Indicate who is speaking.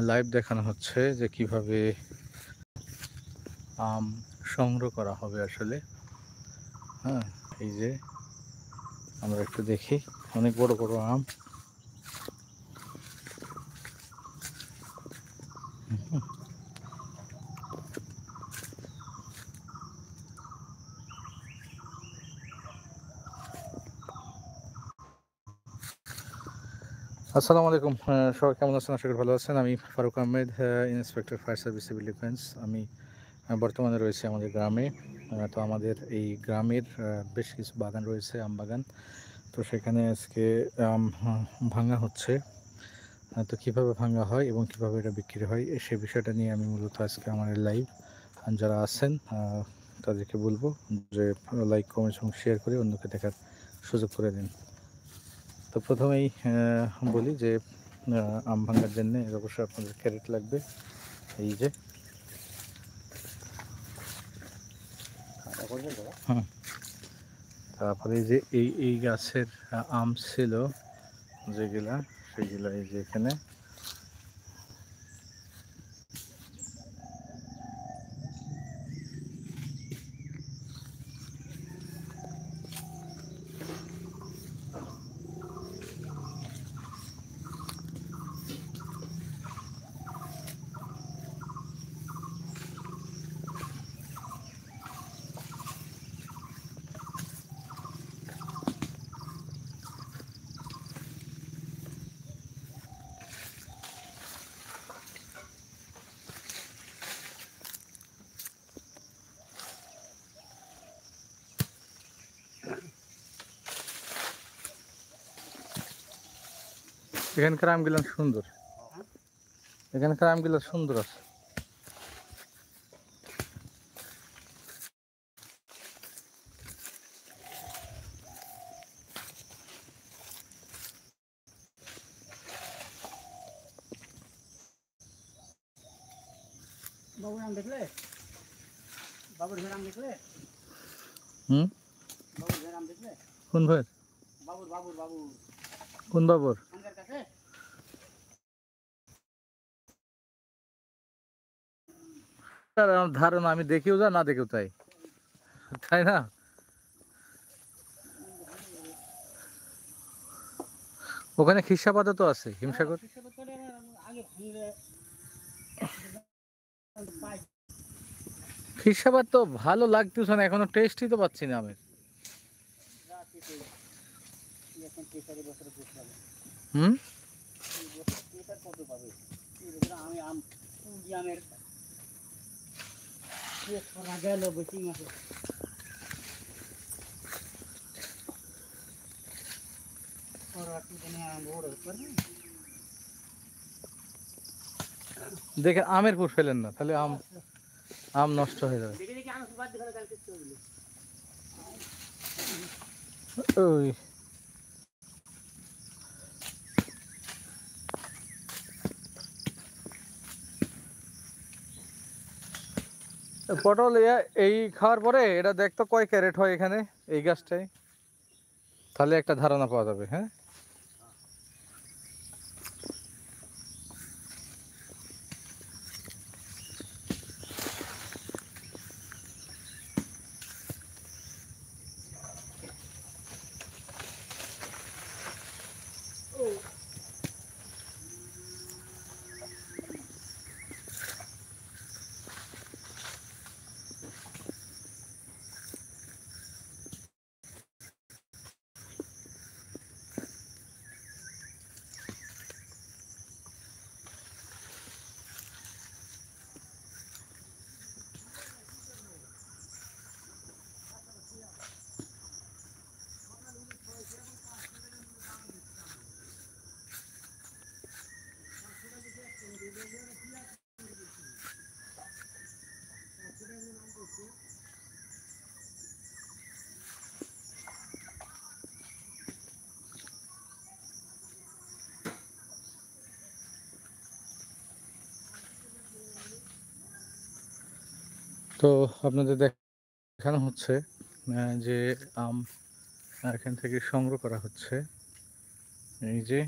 Speaker 1: Live দেখানো হচ্ছে যে কিভাবে আম সংগ্রহ করা হবে আসলে। হ্যাঁ, এই যে আমরা একটু দেখি, অনেক বড় বড় আম। আসসালামু আলাইকুম, সবাই কেমন আছেন? আশা করি ভালো আছেন। আমি Faruk Ahmed, inspector fire service civil defence. আমি বর্তমানে রয়েছে আমাদের গ্রামে। তো আমাদের এই গ্রামের বেশ কিছু বাগান রয়েছে, আম বাগান। তো সেখানে আজকে আম ভাঙা হচ্ছে। তো কীভাবে ভাঙা হয় এবং কীভাবে এটা বিক্রি হয় সে বিষয়টা নিয়ে আমি মূলত আজকে আমার লাইভ। যারা আছেন তাদেরকে বলবো যে লাইক, কমেন্টস এবং শেয়ার করে অন্যকে দেখার সুযোগ করে দিন। তো প্রথমেই বলি যে আম ভাঙার জন্যে অবশ্যই আপনাদের ক্যারেট লাগবে। এই যে তারপরে এই যে এই গাছের আম ছিল যেগুলা, সেগুলা এই যে এখানে। এখানকার আমগুলো সুন্দর, এখানকার আমগুলো সুন্দর আছে।
Speaker 2: বাবুর নাম দেখলে? বাবুর নাম দেখলে?
Speaker 1: হুম,
Speaker 2: বাবুর নাম দেখলে?
Speaker 1: কোন ভাই?
Speaker 2: বাবুর বাবুর বাবুর
Speaker 1: কোন বাবুর?
Speaker 2: সঙ্গের কাছে
Speaker 1: আমার ধারণা, আমি দেখিও যা না দেখেও তাই, তাই না? ওখানে খিসাপাতা তো আছে, হিমসাগর।
Speaker 2: আগে ভাঙলে
Speaker 1: খিসাপাত তো ভালো লাগতেছে না, এখনো টেস্টই তো পাচ্ছি না আমের। হুম,
Speaker 2: কত পাবে? আমি আম আমের গেল বেশি মাসে।
Speaker 1: দেখে আমের পুর ফেলেন না, তাহলে আম আম নষ্ট হয়ে যাবে। ওই পটল এই খাওয়ার পরে এটা দেখতো কয় ক্যারেট হয় এখানে এই গাছটায়, তাহলে একটা ধারণা পাওয়া যাবে। হ্যাঁ, তো আপনাদের দেখানো হচ্ছে যে আম এখান থেকে সংগ্রহ করা হচ্ছে। এই যে